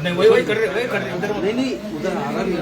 नहीं वही कर रहे उधर नहीं उधर आ रहा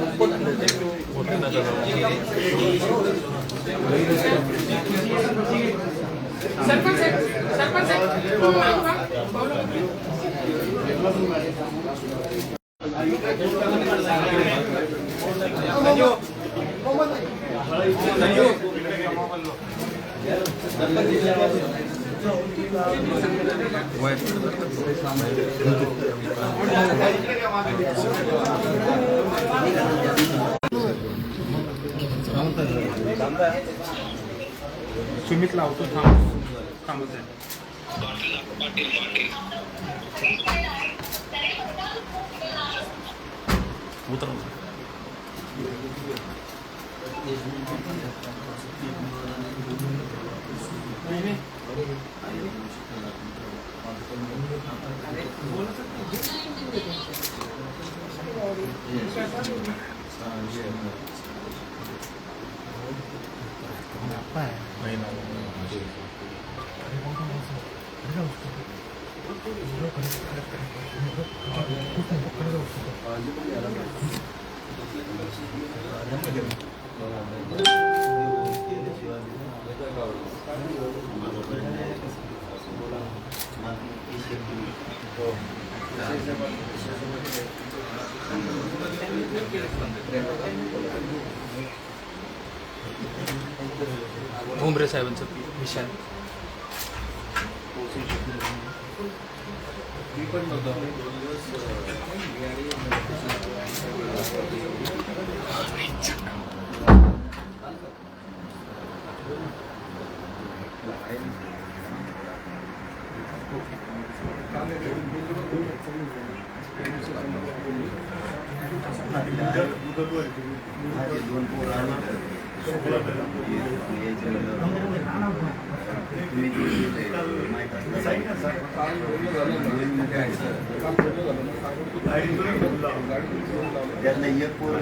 सुमित लावतो थांबत आहे apa ya? भुमरे साहेबांचं विषय ज्यांना एक पोरं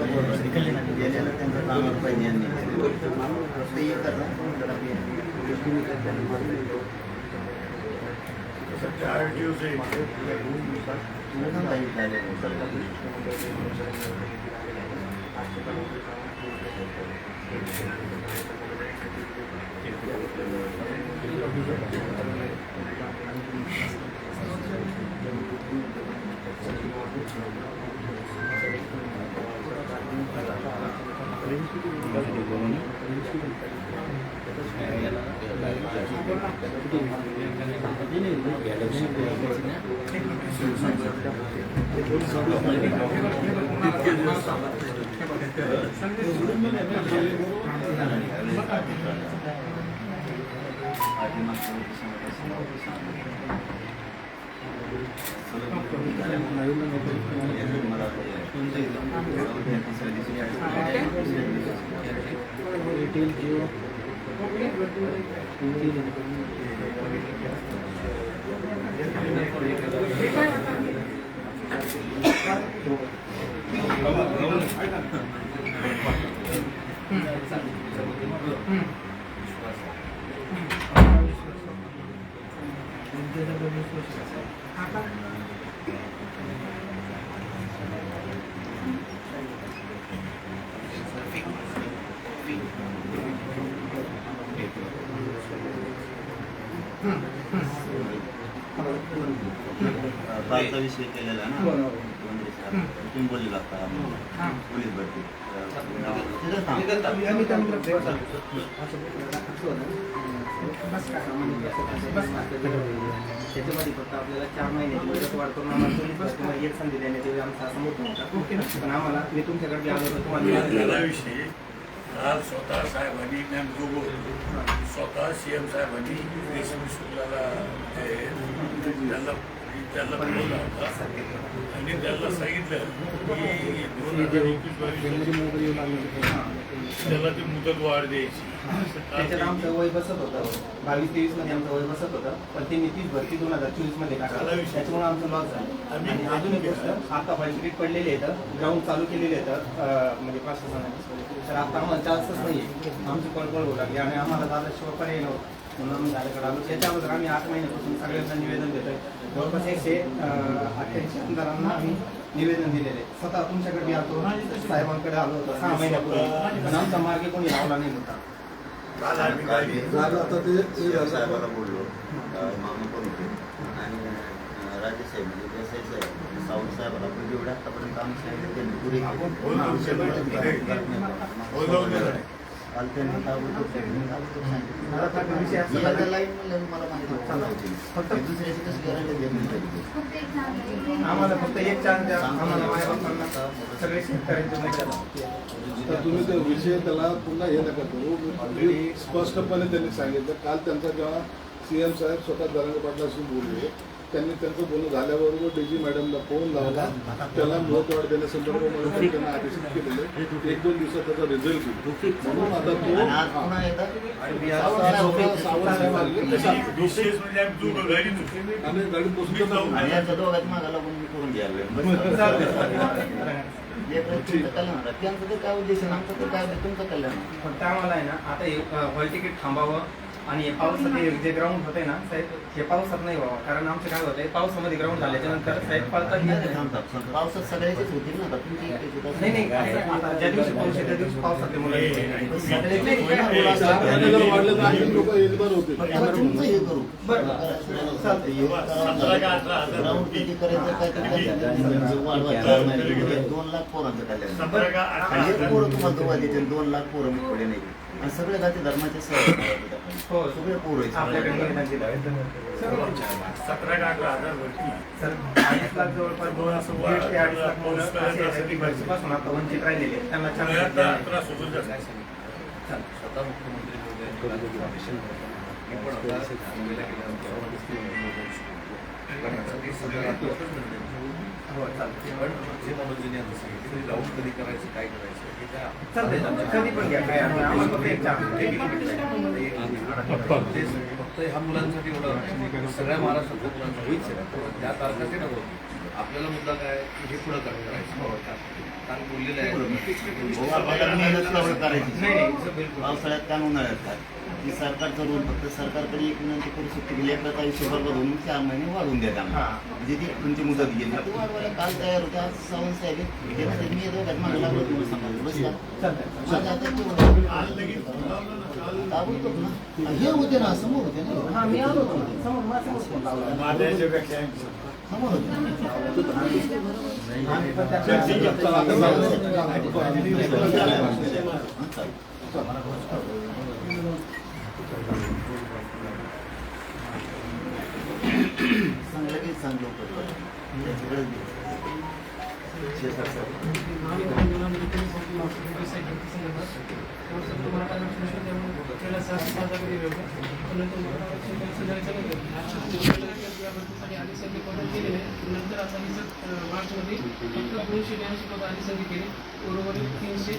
गेलेलं त्यांचं कामावर पाहिजे यांनी ते येतात पाचचा विषय केलेला ना तुम्ही बोलले लागता पोलीस भरती त्याच्यामध्ये फक्त आपल्याला 4 महिन्याची मुदत वाढ करून आम्हाला तुम्हाला एक संधी देण्यात येईल आमचा असं मोठं होता पण आम्हाला मी तुमच्याकडे आलो होतो तुम्हाला विषयी आज स्वतः साहेबांनी स्वतः CM साहेबांनी देशमुख शुक्लाला त्याला बोलवला होता आणि त्याला सांगितलं की 2021 त्याला ती मुदत वाढ द्यायची. त्याच्यात आमचं वय बसत होतं 22-23 मध्ये आमचं वय बसत होतं पण ते नीतीच भरती 2024 मध्ये टाकलं त्याच्यामुळे आमचं लॉस झालं. आणि अजून एक गोष्ट आता फॉल्ट पडलेले आहेत ग्राउंड चालू केलेले आहेत म्हणजे प्रशासनाने तर आता आम्हाला चान्सच नाही आहे. आमची पळपळ होऊ लागली आणि आम्हाला दादाशिवाय पर्याय नव्हतं म्हणून आम्ही दादाकडे आलो. त्याच्या अगोदर आम्ही 8 महिन्यापासून सगळ्यांना निवेदन देतोय. जवळपास 188 आमदारांना आम्ही निवेदन दिलेले. स्वतः तुमच्याकडे मी आलो, साहेबांकडे आलो होतो 6 महिन्यापूर्वी, पण आमचा मार्ग कोणी लावला नाही होता. आता ते साहेबाला बोललो, मामा पण होते आणि राजेसाहेब म्हणजे देसाई साहेब, सावंत साहेबाला पण जेवढे आतापर्यंत आम्ही सांगितलं त्यांनी पुरे काल त्यांनी ताबडतोब लाईन म्हणलं मला माहिती फक्त दुसऱ्याची कशी करायला देत नाही. आम्हाला फक्त एक चान्स द्या. आम्हाला मायबापांना सगळे शेतकऱ्यांचे नाही. तर तुम्ही तो विषय त्याला पुन्हा हे नका करू. अगदी स्पष्टपणे त्यांनी सांगितलं. काल त्यांचा जेव्हा CM साहेब स्वतः जरांगे पाटलाशी बोलले, त्यांनी त्यांचं बोलणं झाल्याबरोबर DG मॅडमला फोन लावला, त्याला मुहूर्तवाढ देण्यासंदर्भामध्ये त्यांना आदेशित केलेले. 1-2 दिवसात त्याचा रिझल्ट येईल. म्हणून आता तो आणि गाडी पोचून त्यांचं तर काय उद्देश आहे, आमचं तर काय तुमचं कल्याण. फक्त आम्हाला आहे ना आता हे हॉल तिकीट थांबावं आणि हे पावसात जे ग्राउंड होते ना साहेब, हे पावसात नाही व्हावं. कारण आमचं काय होतंय, पावसामध्ये ग्राउंड झाल्याच्या नंतर साहेब पालतात पावसात सगळ्याचेच होतील ना. नाही आता ज्या दिवशी पाऊस आहे त्या दिवशी पावसातले मुलं वाढलं तर आणखी लोक एकदार होते. तुमचं हे करू बरं चालतंय. 2 लाख पोरांचं कल्याण. पोरं तुम्हाला दोघा देते, 2 लाख पोरं मी पुढे नाही. आणि सगळे जाती धर्माचे हो सगळे पोरं आहेत. आपल्याकडे निवेदन दिलं आहे. 17 का 18,000 वरती. सर 2.5 लाख जवळपास 2.5 ते 2.5 लाख मुलं असे आहेत की वर्षीपासून आता वंचित राहिलेले. त्यांना चांगला त्रास होतो जास्त. स्वतः मुख्यमंत्री महोदयांनी ऑडिशन मी पण आता मुंबईला हो चालते. पण जे मनोजीने आता सांगितलं जाऊन कधी करायचं, काय करायचं हे काय चालते कधी पण घ्या. काय आम्हाला फक्त एक चान्स फक्त ह्या मुलांसाठी एवढं सगळ्या महाराष्ट्रातल्या मुलांचं होईल. त्या तारखाचे नको. आपल्याला मुद्दा काय की हे पुढं करायचं. काल बोललेलं आहे आपल्याला मेहनत करायची नाही. पावसाळ्यात काय उन्हाळ्यात काय की सरकारचा रोल फक्त सरकारकडे एक विनंती करू शकते की लेकराचा आयुष्य बरोबर होऊन 4 महिने वाढवून द्या त्यांना. म्हणजे ती तुमची मुदत गेली ती वाढवायला काल तयार होत्या. सावंत साहेब मी दोघात मागे लागलो तुम्हाला सांगायचं बस माझ्या ताबडतोब ना हे होते ना, समोर होते ना. मी आलो समोर समोर होते. चांगलं की चांगलं नंतर आता मार्चमध्ये फक्त 282 पद आणि संधी केली. उर्वरित 324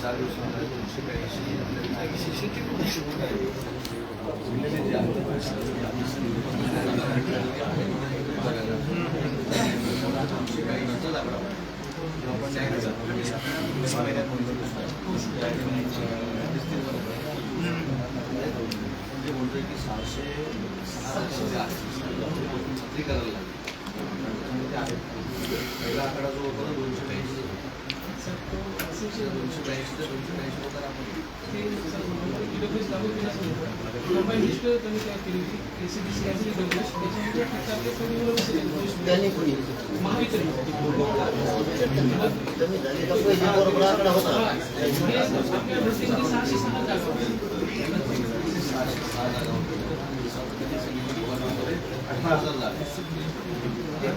4 दिवसामध्ये 286 पहिला आकडा जो होता 280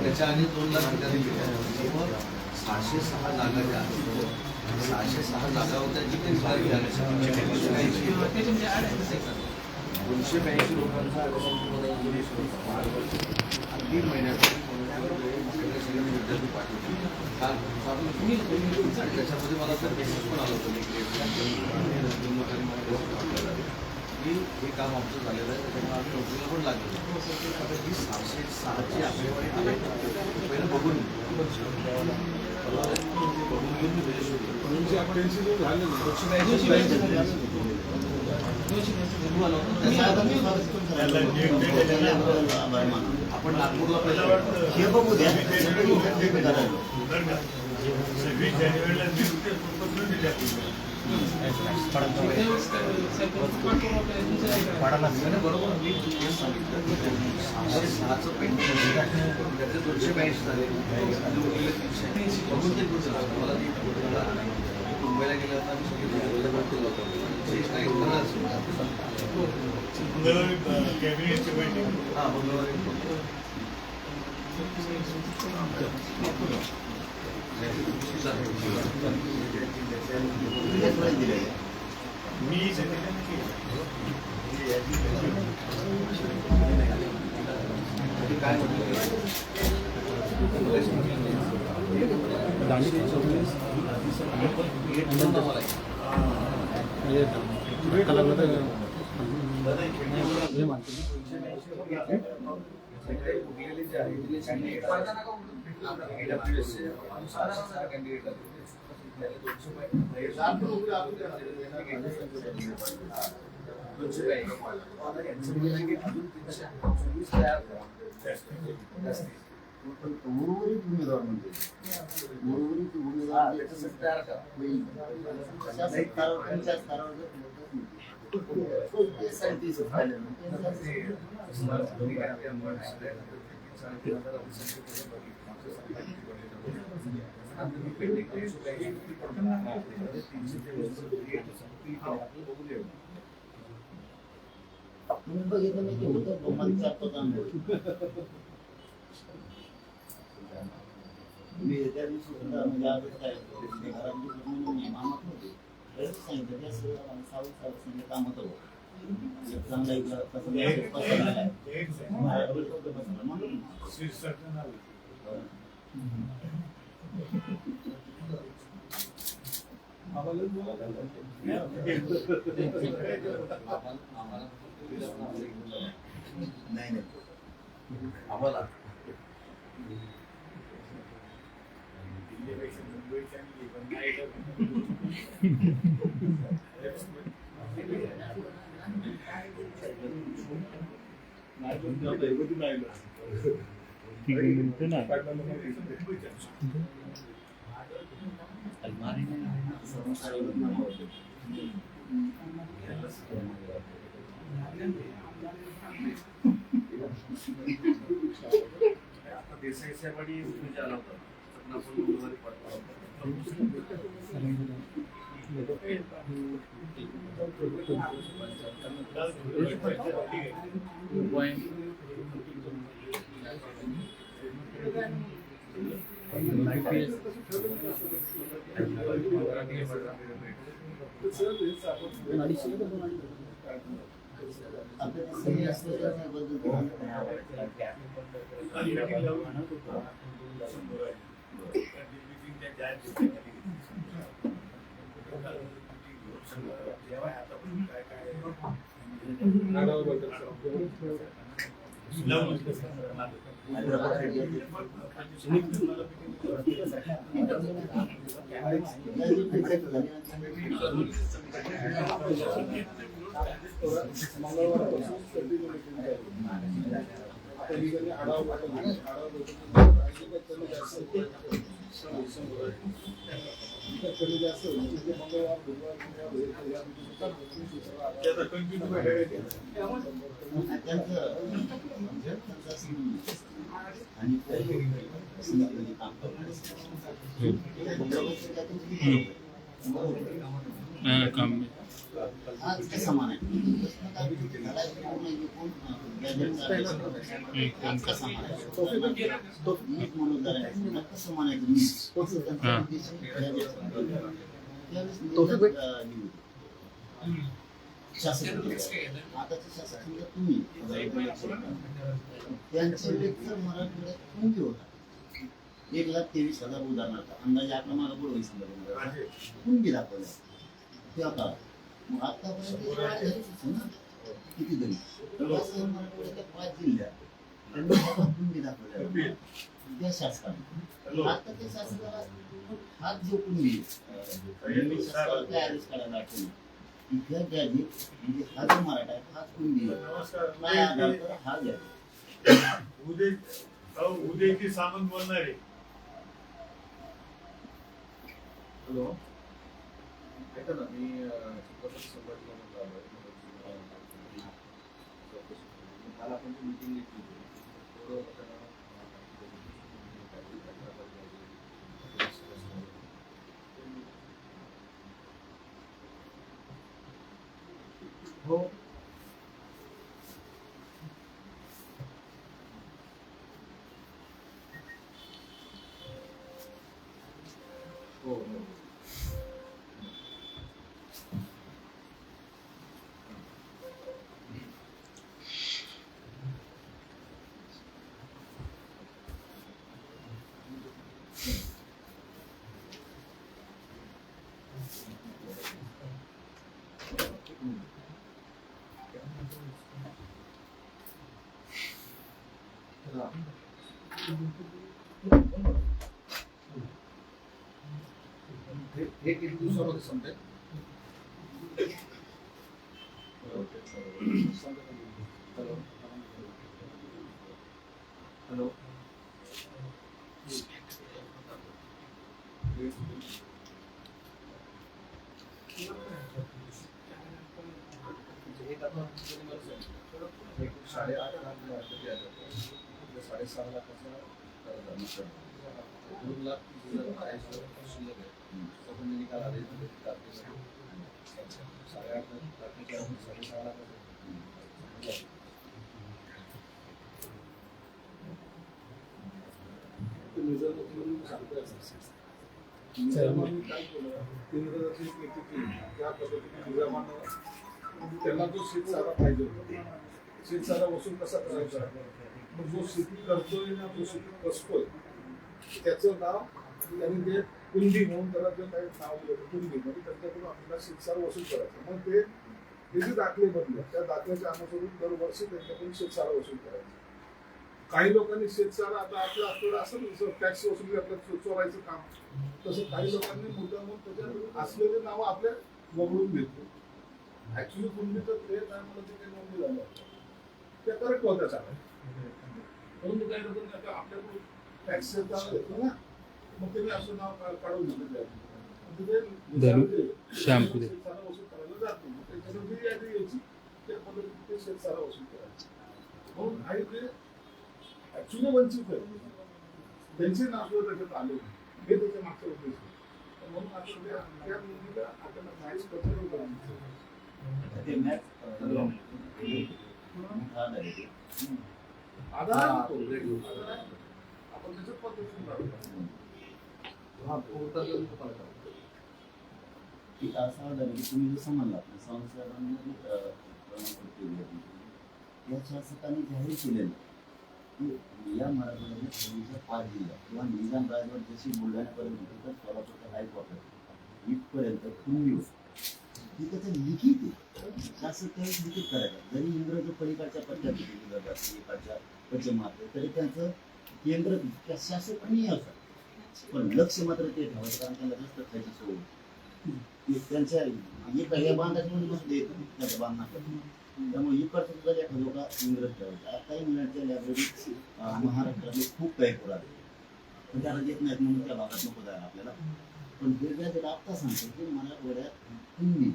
त्याच्या आणि 2 लाख 606 जागा ज्या 606 जागा होत्या जी काही 282 लोकांचा 3 महिन्यात ठिकाणी विद्यार्थी पाठवतो काल आणि त्याच्यामध्ये मला तर मेसेज पण आला होता की हे काम आमचं झालेलं आहे, त्याच्यामुळे आम्ही नोकरीला पण लागलो. आता ही 606ची आकडेवारी आली पहिलं बघून घेऊन मी त्याच्या शोधलं. 288 जो झाले ना, 282 झाले. त्याला नीट भेटेल. आपण नागपूरला पहिला हे बघू द्या. बरं का? 26 जानेवारीला नियुक्त्यापासून दिल्या पूर्ण. बरोबर मी तेच सांगितलं की 606चं पेंडिंग त्याचे 282 झाले आणि उरलेले 380 बघून ते कुठं झालं मला ती मुंबईला गेलं होता मी सगळी केलं होतं मंगळवारी कॅबिनेटची बैठक. हां मंगळवारी मी सगळ्यांना केलं. काय म्हटलं उरलेले जे आहे उर्वरित उमेदवार म्हणजे उर्वरित उमेदवार तयार करा. कशा स्तरावर कोणत्या स्तरावर ते 37 झाले ना. तुम्ही बघितलं नाही की होतं दोघांचा पदांवर मी त्या दिवशी सुद्धा म्हणजे आजच काय घरामध्ये मामात होते सांगितलं त्या सावध संघ काम होतं चांगला इकडं पसरलेला आहे एक म्हणून शीर्षक नाव. नाही आम्हाला दिल्लीपेक्षा मुंबई चांगली पण नाही देसाई साहेबांनी म्हणजे आला होता आपण मंगळवारी पाठवला समान आहे आताचे शासक तुम्ही त्यांचे लेक्चर मराठीकडे कोणते होता 1,23,000 उदाहरणार्थ अंदाजे आपला मागा पुढे होईल समजा कुणबी दाखवल्या त्या काळात. मग आतापर्यंत किती जरी मराठवाड्याच्या 5 जिल्ह्यात त्यांनी कुणबी दाखवल्या त्या शासनाने. आता त्या शासनाला हाच जो कुणबी शासनाला काय आदेश काढायला आठवलं इथल्या ज्यादी म्हणजे हा जो मराठा आहे हाच कुणबी काय आधार तर हा द्या. उद्याची सामंत बोलणार आहे. हॅलो ऐका ना मी संघटनेला आलोय काल आपण मीटिंग घेतली हो हो हे किती दिवसामध्ये संपेल? हॅलो हॅलो एक आता 8.5 लाख 6.5 लाखाचा कर्ज 2 लाख 30,000 शिल्लक आहे. आपण निकाल आदेश दिले 8.5 लाखाच्या 6.5 लाखाचा त्यांना जो शेतसारा पाहिजे होता शेतसारा वसूल कसा करायचा मग जो शेती करतोय ना जो शेती कसतोय त्याचं नाव त्यांनी ते कुंडी म्हणून त्याला जे काही नाव दिलं कुंडी म्हणजे त्यांच्याकडून आपल्याला शेतसारा वसूल करायचा. मग ते जे दाखले बनले त्या दाखल्याच्या अनुसरून दरवर्षी त्यांच्याकडून शेतसारा वसूल करायचा. काही लोकांनी शेतसारा आता आपल्या आपल्याला असं टॅक्स वसुली आपल्या चोरायचं काम तसं काही लोकांनी मुद्दामून त्याच्यात असलेले नाव आपल्या वगळून घेतले. ऍक्च्युली कुंडी तर ते टायमाला जे काही नोंदणी झालं त्या करेक्ट होत्या चांगल्या परंतु काही लोकांनी आपल्याकडून टॅक्स घेतलं ना मग त्यांनी असं नाव काढून दिलं शेतसारा वसूल करायला जातो मग त्याच्यावर जी यादी यायची त्या पद्धतीने ते शेतसारा वसूल करायचं म्हणून आणि ते ऍक्च्युली वंचित आहे त्यांचे नाव सुद्धा त्याच्यात आले हे त्याच्या मागचा उद्देश आहे. म्हणून आपण त्या मुलीला आपल्याला नाहीच पत्र करायचं आधार आपण त्याच्यात पद्धतीने असं झालं की तुम्ही जसं म्हणलात संसारांनी या शासकाने जाहीर केलेलं की या मराठवाड्याच्या 5 जिल्ह्यात किंवा निजाम राजवट जशी बुलढाण्यापर्यंत तर सोलापूरच्या हायकोर्टात इथपर्यंत कुंभी ही त्याचं लिखित आहे. शासक त्यावेळेस लिखित करायचं जरी इंग्रज पलीकडच्या पट्ट्यात दिली जातात इकडच्या पश्चिमात तरी त्यांचं केंद्र त्या शासकाने असं पण लक्ष मात्र ते ठेवायचं कारण त्यांना जास्त खायची सोय त्यांच्या इकडे बांधाची बसले त्याच्या बांधणार त्यामुळे इकडचं सुद्धा एखादं का इंग्रज ठेवायचं. आता इंग्लंडच्या लायब्ररीत महाराष्ट्रातले खूप काही पुरावे पण त्याला देत नाहीत म्हणून त्या भागात नको जायला आपल्याला. पण वेगळ्या आत्ता सांगतो की मराठवाड्यात हिंदी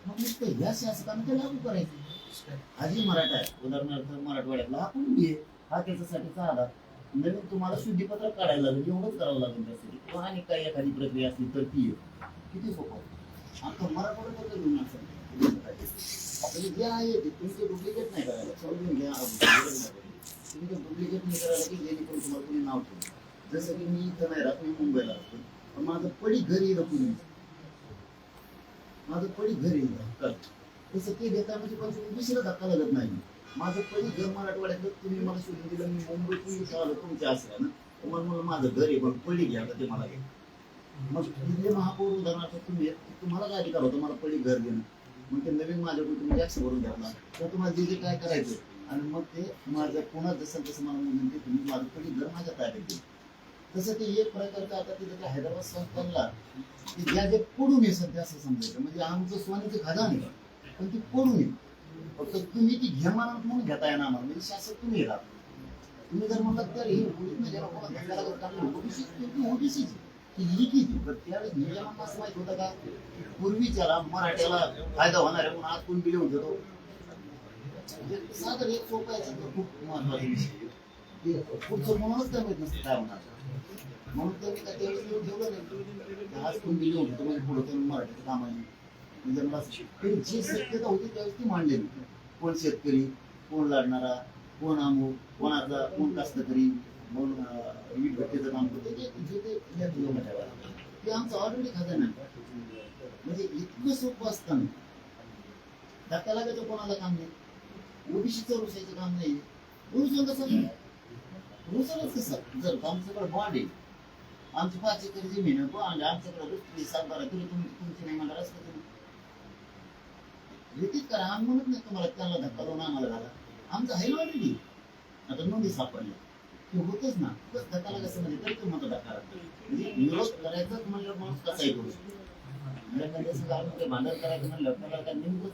मग नुसतं ह्या शासकाने ते लागू करायचं. हा जी मराठा आहे उदाहरणार्थ मराठवाड्यातला हा कुंडी आहे हा त्याच्यासाठीचा आधार नवीन तुम्हाला शुद्धीपत्र काढायला लागेल एवढंच करावं लागेल त्यासाठी किंवा आणि काही एखादी प्रक्रिया असली तर ती किती सोपं आता मराठवाड्यात घेऊन असेल आपले जे आहे ते तुमचे डुप्लिकेट नाही करायला समजून घ्या तुम्ही ते डुप्लिकेट नाही करायला की जेणेकरून तुम्हाला तुम्ही नाव ठेवू जसं की मी इथं नाही राहत मी मुंबईला असतो पण माझं पडी घरी येतं कुणी माझं पडी घरी येतं तसं ते देता म्हणजे पण दुसरा धक्का लागत नाही माझं पडी घर मराठवाड्यात तुम्ही मला शोधून दिलं मी मुंबईतून इथं आलो तुमच्या असल्या ना मग मला माझं घर आहे पण पडी घ्या ते मला घ्या. मग तिथले महापौर उदाहरणार्थ तुम्हाला काय अधिकार होता मला पडी घर देणं. मग ते नवीन माझ्याकडून तुम्ही टॅक्स भरून घ्या तर तुम्हाला जे काय करायचं आणि मग ते माझं पुन्हा जसं तसं मला म्हणून ते तुम्ही माझं पडी घर माझ्या ताब्यात देईल. तसं ते एक प्रकारचं आता तिथं त्या हैदराबाद संस्थानला की ज्या जे पडून आहे सध्या असं समजायचं म्हणजे आमचं सोन्याचं खजान आहे पण ती पडून आहे. फक्त तुम्ही ती घ्या म्हणून घेता येणार आम्हाला म्हणजे शासक तुम्ही राहा. तुम्ही जर म्हणलात तर ही ओबीसीची ही लिखित त्यावेळेस नियमांना असं माहित होतं का पूर्वीच्याला मराठ्याला फायदा होणार आहे म्हणून आज कोण बिल होत होतो. साधं एक सोपं याचं खूप महत्वाचा विषय पुढचं म्हणूनच त्या माहित नसतं काय होणार म्हणून त्यांनी काय त्यावेळेस येऊन ठेवलं नाही आज कोण बिल होतो म्हणजे पुढं मराठ्याचं काम आहे म्हणजे मला जी शक्यता होती त्यावेळेस ती मांडलेली. कोण शेतकरी कोण लढणारा कोण अमुक कोणाचा कोण कास्तकरी कोण वीट भट्टीचं काम करतो ते आमचं ऑलरेडी खजाना आहे. म्हणजे इतकं सोपं असताना धक्का लागायचं कोणाला काम नाही. ओबीसीचं रुसायचं काम नाही. रुसून कसं रुसलच कसं जर आमच्याकडे बॉन्ड आहे आमची 5 एकर जमीन आहे बॉन्ड आमच्याकडे रुसली 7-12 किलो तुमची नाही मला रस्ता तुम्ही रिपीट करा. आम्ही म्हणत नाही तुम्हाला त्याला धक्का देऊन आम्हाला घाला. आमचं आहे ऑलरेडी आता नोंदी सापडल्या ते होतच ना धक्का लागायचं म्हणजे तरी तुम्हाला धक्का लागतो. म्हणजे विरोध करायचाच म्हणल्यावर माणूस कसाही करू शकतो. भांडण करायचं म्हणलं त्याला काय नेमकं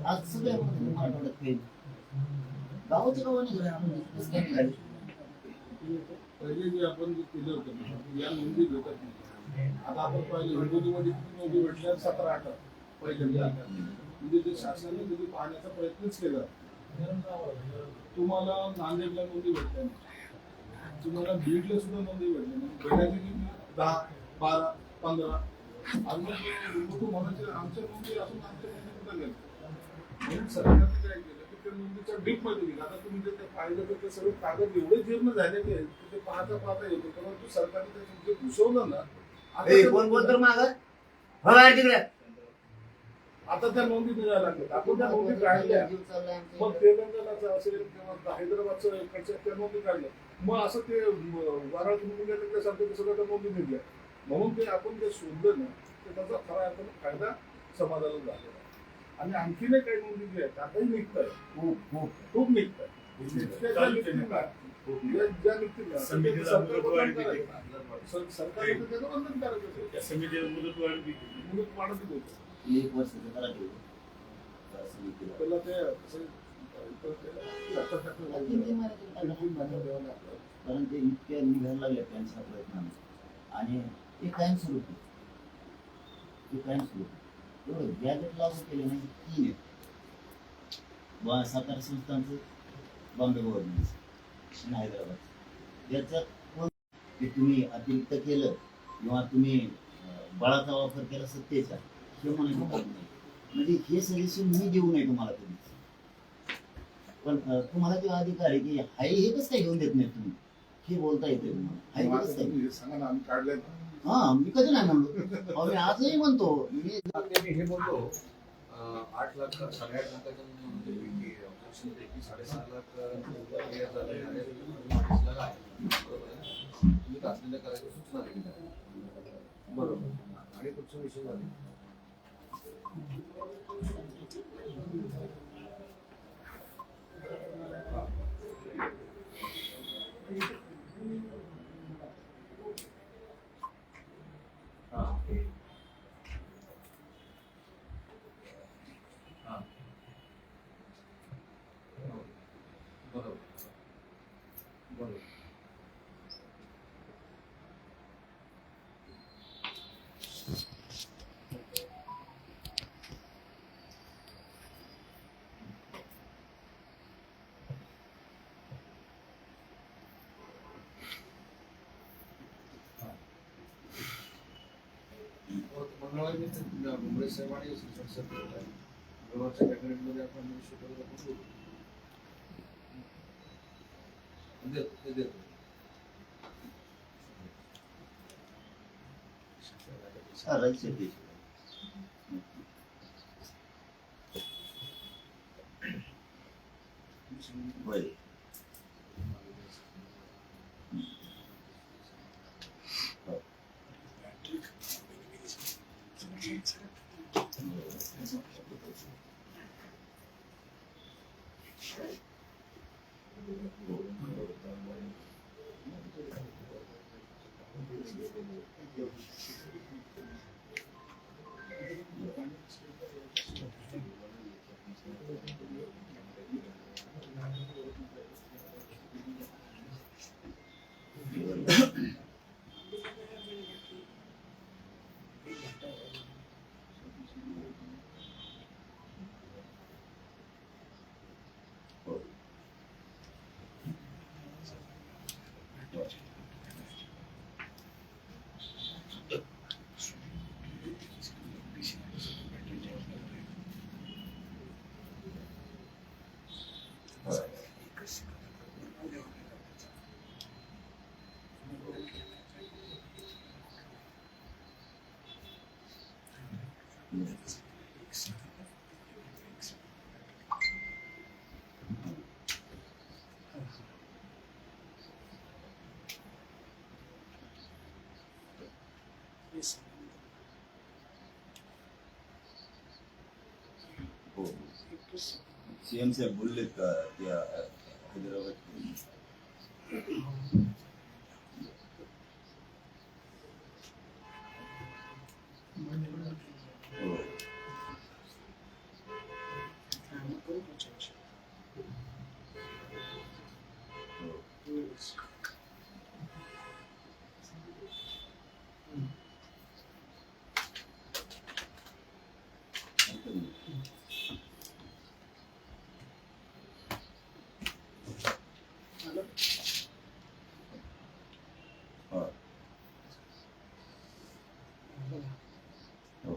आज सगळ्या मराठवाड्यात काही गावाच्या गावाने पहिले जे आपण जे केलं होतं ना या नोंदी भेटत नाही. आता आपण पाहिलं हिंगोलीमध्ये नोंदी भेटल्या 17-18 पहिल्यांदा म्हणजे ते शासनाने कधी पाहण्याचा प्रयत्नच केला. तुम्हाला नांदेडला नोंदी भेटल्या नाही. तुम्हाला बीडला सुद्धा नोंदी भेटल्या नाही. भेटायची किती 10-12-15 म्हणायचे आमच्या नोंदी असून आमच्या नोंदी कुठं गेल्या. म्हणून सरकारने काय केलं की त्या नोंदीच्या डीप मध्ये गेलं. आता तुम्ही जर पाहिलं तर ते सगळे कागद एवढे जीर्ण झालेले आहेत की ते पाहता येतो. परंतु सरकारने ते घुसवलं ना आता त्या नोंदी मिळायला लागतात. आपण त्या नोंदी काढल्या मग तेलंगणाचं असेल किंवा हैदराबादचं इकडच्या त्या नोंदी काढल्या मग असं ते वारात निघून सगळं त्या नोंदी निघल्या. म्हणून ते आपण जे शोधलं ना ते त्याचा खरा अर्थाने फायदा समाजाला झालेला. आणि आणखीन काही नोंदी जी आहेत आताही निघत आहे खूप निघत आहे. ज्या निघतील सरकार त्याचं बंधन करायचं मुदत वाढतच होतं. 1 वर्ष त्याला त्याला ते कारण ते इतक्या निघायला लागल्या त्यांच्या प्रयत्नाने आणि ते कायम सुरू एवढं गॅजेट लागू केले नाही 3 आहेत. सातारा संस्थांचं बॉम्बे गव्हर्नमेंट आणि हैदराबाद याच्यात ते तुम्ही अतिरिक्त केलं किंवा तुम्ही बळाचा वापर केला सत्तेचा हे म्हणायचं काम नाही. म्हणजे हे सजेशन मी देऊ नये तुम्हाला कधी पण तुम्हाला ते अधिकार आहे की हाय हे कसं काय घेऊन देत नाही तुम्ही हे बोलता येते तुम्हाला. हा मी कधी नाही म्हणलो मी आजही म्हणतो मी हे बोलतो 8 लाख 8.5 लाखाच्या पैकी 6.5 लाख झाले आणि 2.5 लाख आहे. बरोबर आहे. तुम्ही तातडीने करायची सूचना दिली आहे. बरोबर. आणि पुढचा विषय झाला बरोबर. मंगळवारी मुंबई साहेब आणि मंगळवारच्या कॅबिनेटमध्ये आपण देतो. हो सीएम साहेब बोललेत का त्या हैदराबाद हो हो हो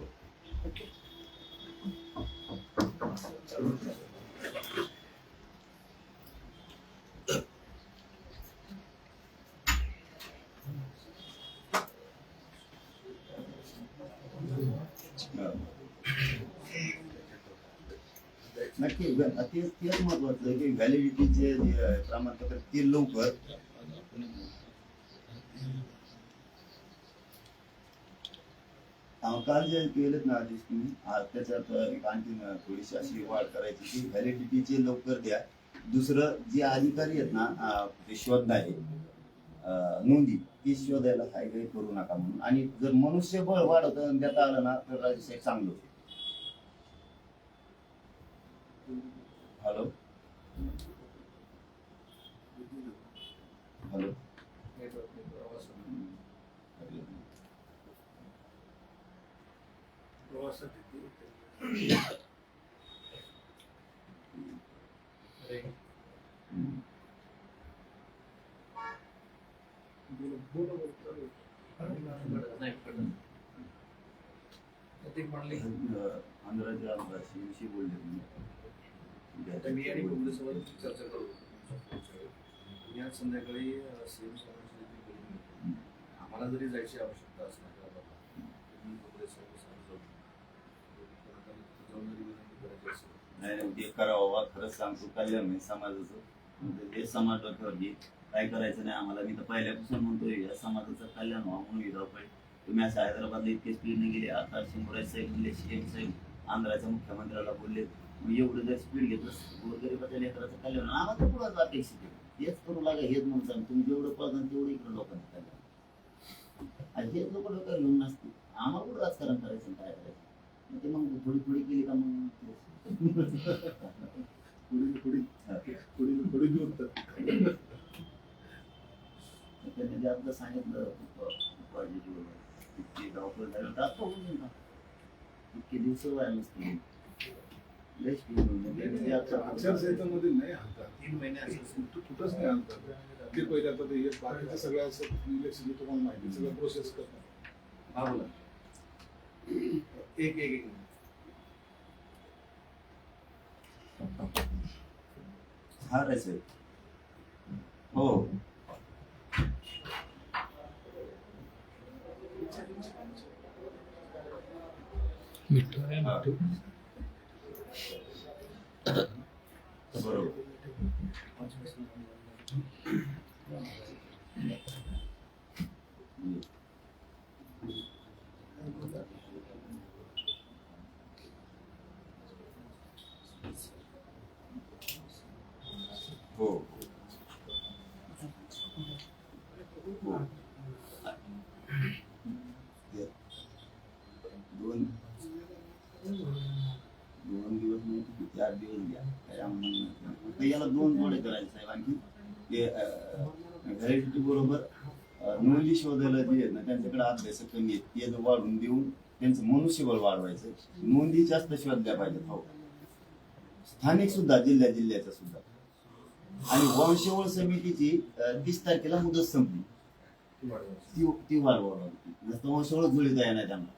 नक्की तेच महत्वाचं आहे की व्हॅलिडिटीचे जे प्रमाणपत्र ते लवकर काल जे केलेत ना आधीच तुम्ही त्याच्यात एक आणखी थोडीशी अशी वाढ करायची की व्हॅलिडिटीचे लवकर द्या. दुसरं जे अधिकारी आहेत ना ते शोधणारे नोंदी ती शोधायला काही काही करू नका म्हणून. आणि जर मनुष्यबळ वाढवतं देता आलं ना तर राजसाहेब चांगलं होतं. हॅलो हॅलो आंध्राच्या आमदारशी बोलले तुम्ही आता मी आणि काँग्रेससोबत चर्चा करू. मी आज संध्याकाळी सीएम साहेबांशी बोलून आम्हाला जरी जायची आवश्यकता असणार नाही ते करावं खरंच सांगतो कल्याण आहे समाजाचं. म्हणजे हे समाज डोक्यावर घे काय करायचं नाही आम्हाला. मी तर पहिल्यापासून म्हणतोय या समाजाचं कल्याण व्हावं म्हणून विधाव पाहिजे. तुम्ही असं हैदराबादला इतके स्पीडने गेले. आता शिंगोराज साहेब म्हणले सीएम साहेब आंध्राच्या मुख्यमंत्र्याला बोलले मग एवढं जर स्पीड घेतलं गोरगरीबाच्या लेकराचं कल्याण आम्हाला तर पुढं अपेक्षित आहे. हेच करू लागा हेच म्हणून सांग तुम्ही जेवढं पळता तेवढं इकडं लोकांचं कल्याण. आणि हेच लोक डोक्यावर घेऊन नसते आम्हाला कुठं राजकारण करायचं काय करायचं. ते मग थोडी थोडी केली का मग त्यांनी जे आपलं सांगितलं इतके धावपळ झाली तर आता होऊन ना इतके दिवस व्हायला नसते. आचारसंहितेमध्ये नाही हालतात 3 महिने असं कुठंच नाही हालतात. ते पहिले आता ते बाकीचं सगळं असं इलेक्शन तुम्हाला माहिती सगळं प्रोसेस करतात. हा बोला एक एक एक हा रे साहेब हो बरोबर हो हो दोन दिवस नाही 4 दिवस घ्या काय याला 2 जोडे करायचे साहेब. आणखी ते व्हॅलिडिटी बरोबर नोंदी शोधायला जे आहेत ना त्यांच्याकडे अभ्यास कमी आहेत ते वाढून देऊन त्यांचं मनुष्यबळ वाढवायचं. नोंदी जास्त शोधल्या पाहिजेत. हो स्थानिक सुद्धा जिल्ह्याच्या सुद्धा. आणि वंशवळ समितीची 30 तारखेला मुदत संपली ती वाढवावी. नसतं वंशवळ जुळीत आहे ना त्यांना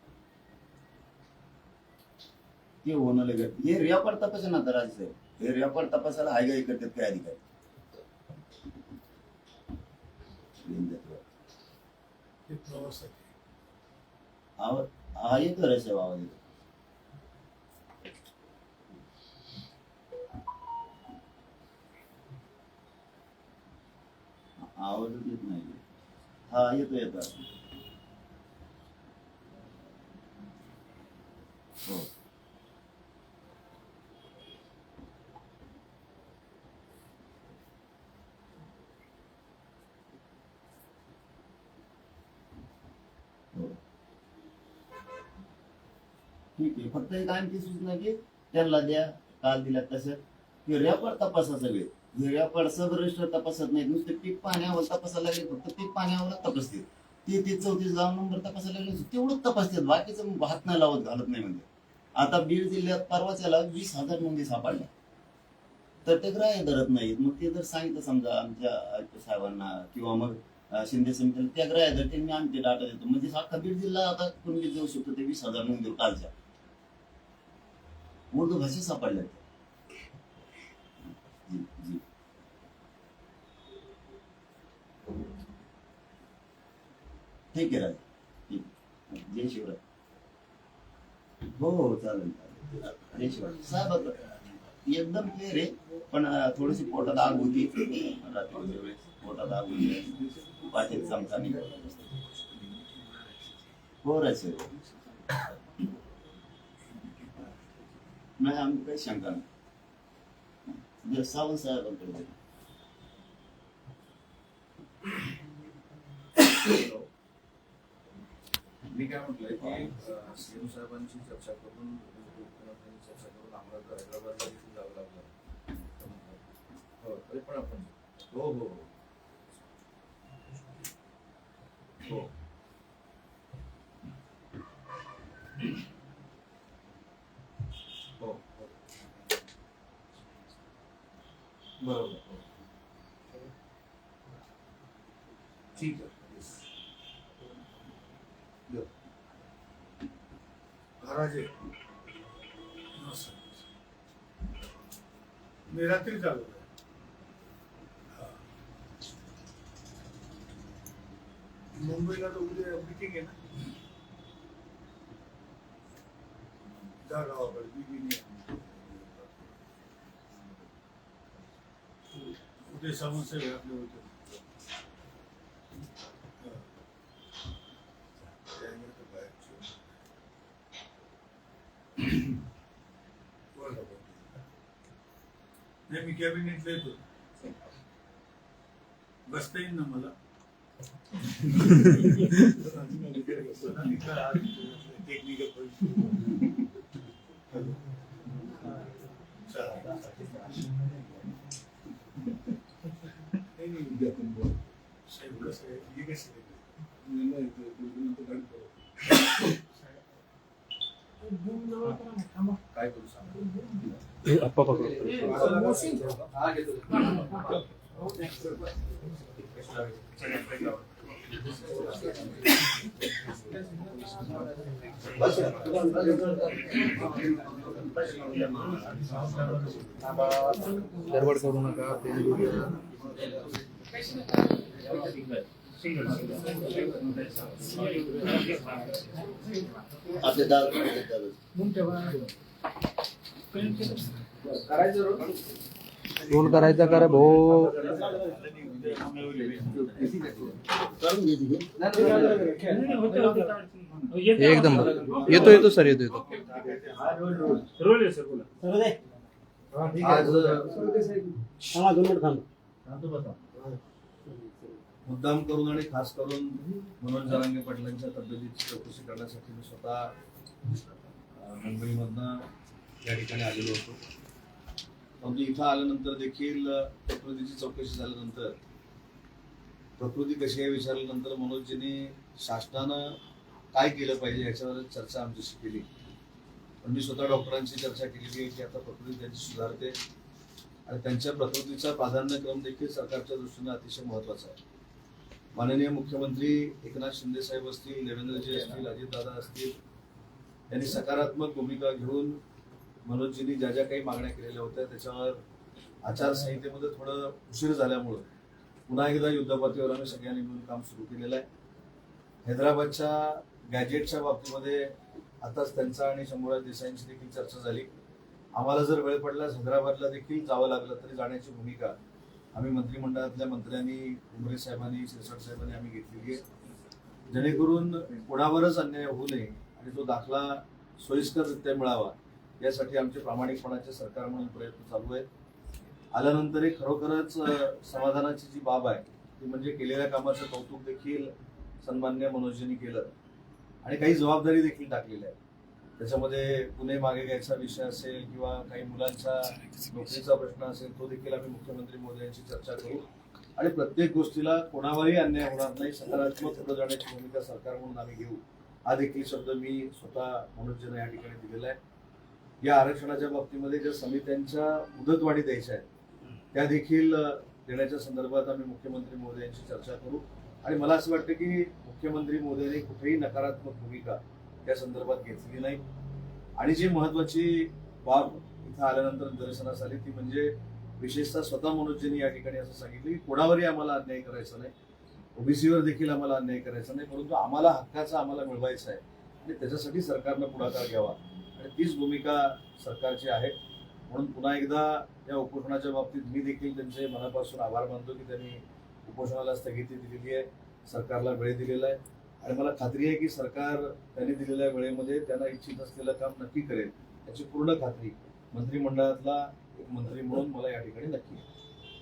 ते होणं लगेच. हे रेकॉर्ड तपासा ना तर राज साहेब हे रेकॉर्ड तपासायला हायगाई करतात काय अधिकारी. हा येतो रे साहेब आवाज येतो. आवाजच येत नाही. हा येतो. हो. ठीक आहे, फक्त एक आणखी सूचना की त्यांना द्या, काल दिल्या तसं की रेकॉर्ड तपासा सगळे. रेकॉर्ड सब रजिस्टर तपासत नाहीत, नुसते पीक पाण्यावर तपासायला लागले, फक्त पीक पाण्यावर तपासतील. 33-34 गाव नंबर तपासायला लागले तेवढंच तपासतात, बाकीचं हात नाही लावत घालत नाही. म्हणजे आता बीड जिल्ह्यात परवाच्याला 20,000 नोंदी सापडल्या, तर ते ग्राह्य धरत नाहीत. मग ते जर सांगितलं समजा आमच्या आयुक्त साहेबांना किंवा मग शिंदे समितीला, त्या ग्राह्य धरते मी आमचे डाटा देतो. म्हणजे अख्खा बीड जिल्हा आता कोणी जाऊ शकतो ते 20,000 नोंदी कालच्या उर्दू भाषेत सापडल्या. ठीक आहे राज, ठीक. जय शिवराय. हो चालेल. जय शिवराय साहेब. एकदम क्लिअर आहे, पण थोडीशी पोटात आग होती रात्री वेळेस, पोटात आग होती, पाठीत चमचा निघाला. हो राज सर, नाही आम्ही काही शंका नाही. सावंत साहेबांकडे मी काय म्हटलंय की सीएम साहेबांची चर्चा करून आम्हाला हैदराबादला देखील जावं लागलं. हो तरी पण आपण हो हो हो हो बरोबर. ठीक आहे. महाराजे मी रात्री चालू मुंबईला तर उद्या मिटिंग आहे ना, त्या गावाकडे उद्या समस्या आपले होते. नाही मी कॅबिनेटला येतो, बसता येईल ना मला. साहेब कसं आहे, हे कसं काय करू सांगा. गडबड करू नका. आपले दादा फोन करायचा करा भाऊ. एकदम येतो सर, येतो. मुद्दाम करून आणि खास करून मनोज जरांगे पाटलांच्या तब्येतीची चौकशी करण्यासाठी मी स्वतः मुंबईमधनं या ठिकाणी आलेलो होतो. परंतु इथं आल्यानंतर देखील प्रकृतीची चौकशी झाल्यानंतर प्रकृती कशी आहे विचारल्यानंतर मनोजजींनी शासनानं काय केलं पाहिजे याच्यावर चर्चा आमच्याशी केली. पण मी स्वतः डॉक्टरांची चर्चा केलेली आहे की आता प्रकृती त्यांची सुधारते आणि त्यांच्या प्रकृतीचा प्राधान्यक्रम देखील सरकारच्या दृष्टीने अतिशय महत्वाचा आहे. माननीय मुख्यमंत्री एकनाथ शिंदे साहेब असतील, देवेंद्रजी असतील, अजितदादा असतील, यांनी सकारात्मक भूमिका घेऊन मनोजजींनी ज्या ज्या काही मागण्या केलेल्या होत्या त्याच्यावर आचारसंहितेमध्ये थोडं उशीर झाल्यामुळं पुन्हा एकदा युद्धपातळीवर आम्ही सगळ्यांनी मिळून काम सुरू केलेलं आहे. हैदराबादच्या गॅजेटच्या बाबतीमध्ये आताच त्यांचा आणि शंभूराज देसाईंची देखील चर्चा झाली. आम्हाला जर वेळ पडल्यास हैदराबादला देखील जावं लागलं तरी जाण्याची भूमिका आम्ही मंत्रिमंडळातल्या मंत्र्यांनी, उमरे साहेबांनी, शिरसाट साहेबांनी आम्ही घेतलेली आहे, जेणेकरून कोणावरच अन्याय होऊ नये आणि तो दाखला सोयीस्कररित्या मिळावा यासाठी आमचे प्रामाणिकपणाचे सरकार म्हणून प्रयत्न चालू आहेत. आल्यानंतर एक खरोखरच समाधानाची जी बाब आहे ती म्हणजे केलेल्या कामाचं कौतुक देखील सन्मान्य मनोजजींनी केलं आणि काही जबाबदारी देखील टाकलेल्या आहे. त्याच्यामध्ये पुणे मागे घ्यायचा विषय असेल किंवा काही मुलांच्या नोकरीचा प्रश्न असेल तो देखील आम्ही मुख्यमंत्री मोदयांची चर्चा करू आणि प्रत्येक गोष्टीला कोणावरही अन्याय होणार नाही, सकारात्मक पुढे जाण्याची भूमिका सरकार म्हणून आम्ही घेऊ, हा देखील शब्द मी स्वतः मनोजजींना या ठिकाणी दिलेला आहे. या आरक्षणाच्या बाबतीमध्ये ज्या समित्यांच्या मुदतवाढी द्यायच्या आहेत त्या देखील देण्याच्या संदर्भात आम्ही मुख्यमंत्री मोदयांची चर्चा करू आणि मला असं वाटतं की मुख्यमंत्री मोदयांनी कुठेही नकारात्मक भूमिका या संदर्भात घेतलेली नाही. आणि जी महत्वाची बाब इथं आल्यानंतर निदर्शनास आली ती म्हणजे विशेषतः स्वतः मनोजजींनी या ठिकाणी असं सांगितलं की कोणावरही आम्हाला अन्याय करायचा नाही, ओबीसीवर देखील आम्हाला अन्याय करायचा नाही, परंतु आम्हाला हक्काचा आम्हाला मिळवायचा आहे आणि त्याच्यासाठी सरकारनं पुढाकार घ्यावा आणि तीच भूमिका सरकारची आहे. म्हणून पुन्हा एकदा या उपोषणाच्या बाबतीत मी देखील त्यांचे मनापासून आभार मानतो की त्यांनी उपोषणाला स्थगिती दिलेली आहे, सरकारला वेळ दिलेला आहे आणि मला खात्री आहे की सरकार त्यांनी दिलेल्या वेळेमध्ये त्यांना इच्छित असलेलं काम नक्की करेल याची पूर्ण खात्री मंत्रिमंडळातला एक मंत्री म्हणून मला या ठिकाणी नक्की आहे.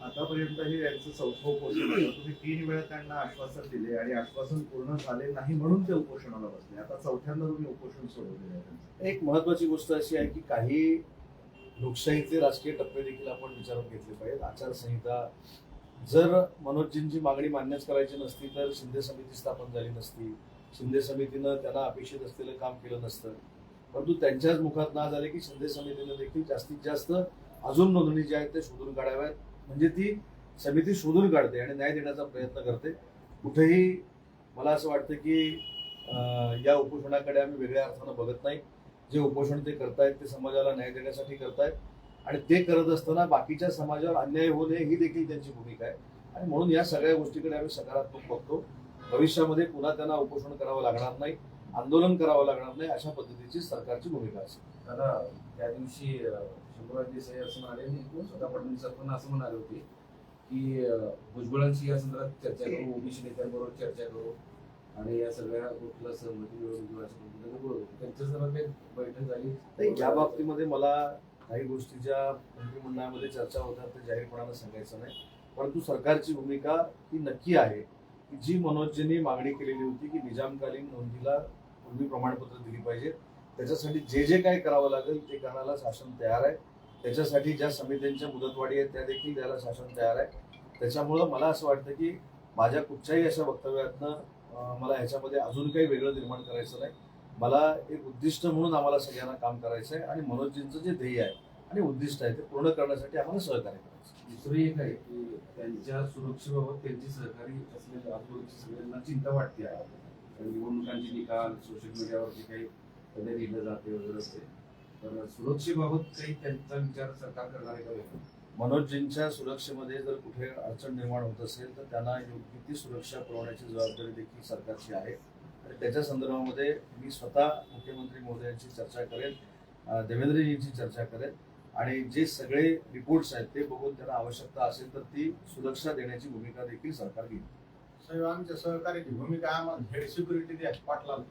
आतापर्यंत हे यांचं चौथं उपोषण आहे. तुम्ही 3 वेळा त्यांना आश्वासन दिले आणि आश्वासन पूर्ण झाले नाही म्हणून ते उपोषणाला बसले. आता चौथ्यांदा तुम्ही उपोषण सोडवलेलं आहे त्यांचं. एक महत्वाची गोष्ट अशी आहे की काही लोकशाहीचे राजकीय टप्पे देखील आपण विचारात घेतले पाहिजेत. आचारसंहिता जर मनोजजींची मागणी मान्यच करायची नसती तर शिंदे समिती स्थापन झाली नसती, शिंदे समितीनं त्यांना अपेक्षित असलेलं काम केलं नसतं. परंतु त्यांच्याच मुखात ना झाले की शिंदे समितीनं देखील जास्तीत जास्त अजून नोंदणी ज्या आहेत ते शोधून काढाव्यात, म्हणजे ती समिती शोधून काढते आणि न्याय देण्याचा प्रयत्न करते. कुठेही मला असं वाटतं की या उपोषणाकडे आम्ही वेगळ्या अर्थानं बघत नाही. जे उपोषण ते करतायत ते समाजाला न्याय देण्यासाठी करतायत आणि ते करत असताना बाकीच्या समाजावर अन्याय होऊ नये ही देखील त्यांची भूमिका आहे आणि म्हणून या सगळ्या गोष्टीकडे आम्ही सकारात्मक बघतो. भविष्यामध्ये पुन्हा त्यांना उपोषण करावं लागणार नाही, आंदोलन करावं लागणार नाही, अशा पद्धतीची सरकारची भूमिका असेल. दादा त्या दिवशी शंभूराज देसाई असं म्हणाले, स्वतः फडणवीस पण असं म्हणाले होते की भुजबळांशी या संदर्भात चर्चा करू, ओबीसी नेत्यांबरोबर चर्चा करू आणि या सगळ्या गोष्टीला सहमती मिळवून त्यांच्या संदर्भात बैठक झाली. या बाबतीमध्ये मला काही गोष्टी ज्या मंत्रिमंडळामध्ये चर्चा होतात ते जाहीरपणानं सांगायचं नाही, परंतु सरकारची भूमिका ही नक्की आहे की जी मनोजजींनी मागणी केलेली होती की निजामकालीन नोंदीला पूर्वी प्रमाणपत्र दिली पाहिजे, त्याच्यासाठी जे जे काय करावं लागेल ते करण्याला शासन तयार आहे. त्याच्यासाठी ज्या समित्यांच्या मुदतवाढी आहेत त्या देखील द्यायला शासन तयार आहे. त्याच्यामुळं मला असं वाटतं की माझ्या कुठच्याही अशा वक्तव्यातनं मला ह्याच्यामध्ये अजून काही वेगळं निर्माण करायचं नाही. मला एक उद्दिष्ट म्हणून आम्हाला सगळ्यांना काम करायचं आहे आणि मनोजजींचं जे ध्येय आहे आणि उद्दिष्ट आहे ते पूर्ण करण्यासाठी आम्हाला सहकार्य करायचं. दुसरी एक आहे की त्यांच्या सुरक्षेबाबत त्यांची सहकारी असलेल्या आंदोलनाची सगळ्यांना चिंता वाटते आहे. निवडणुकांचे निकाल सोशल मीडियावरती काही कधी लिहिलं जाते वगैरे असते, तर सुरक्षेबाबत काही त्यांचा विचार सरकार करणार आहे का वेगळा? मनोजजींच्या सुरक्षेमध्ये जर कुठे अडचण निर्माण होत असेल तर त्यांना योग्य ती सुरक्षा पुरवण्याची जबाबदारी देखील सरकारची आहे आणि त्याच्या संदर्भामध्ये मी स्वतः मुख्यमंत्री मोदयांची चर्चा करेन, देवेंद्रजींची चर्चा करेन आणि जे सगळे रिपोर्ट्स आहेत ते बघून त्यांना आवश्यकता असेल तर ती सुरक्षा देण्याची भूमिका देखील सरकार घेईल. साहेब आमच्या सहकार्याची भूमिका आम्हाला हेड सिक्युरिटी द्या पाटलाला.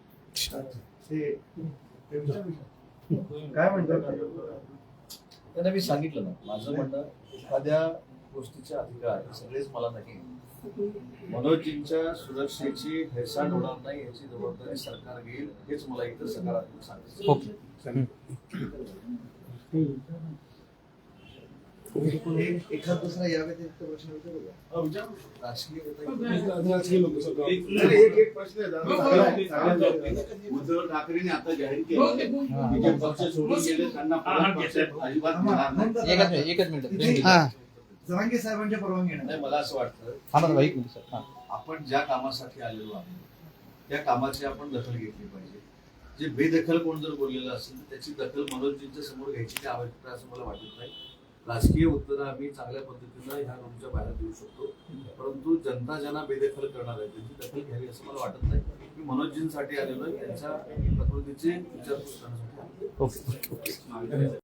काय म्हणतात त्यांना मी सांगितलं ना, माझं म्हणणं एखाद्या गोष्टीचे अधिकार हे सगळेच मला नाही, मनोजजींच्या सुरक्षेची हेळसांड होणार नाही याची जबाबदारी सरकार घेईल हेच मला इथं सकारात्मक सांगायचं. ओके. एखाद दुसरा या व्यतिरिक्त प्रश्न विचारू का? राजकीय एक प्रश्न आहे. उद्धव ठाकरेंनी आता जाहीर केलं की जे पक्ष सोडून गेले त्यांना परत पक्षात अजिबात घेणार नाही. एकच मिनिट. जरांगे साहेबांच्या परवानगी नाही, मला असं वाटतं आम्हाला एक मिनिट सर. आपण ज्या कामासाठी आलेलो आहोत त्या कामाची आपण दखल घेतली पाहिजे. जे बेदखल कोण जर बोललेलं असेल तर त्याची दखल मनोजजींच्या समोर घ्यायची काही आवश्यकता असं मला वाटत नाही. राजकीय उत्तरं आम्ही चांगल्या पद्धतीनं ह्या रूमच्या बाहेर देऊ शकतो, परंतु जनता ज्यांना बेदखल करणार आहे त्यांची दखल घ्यावी असं मला वाटत नाही. मी मनोजजींसाठी आलेलो आहे, त्यांच्या प्रकृतीचे विचारपूस करण्यासाठी. ओके.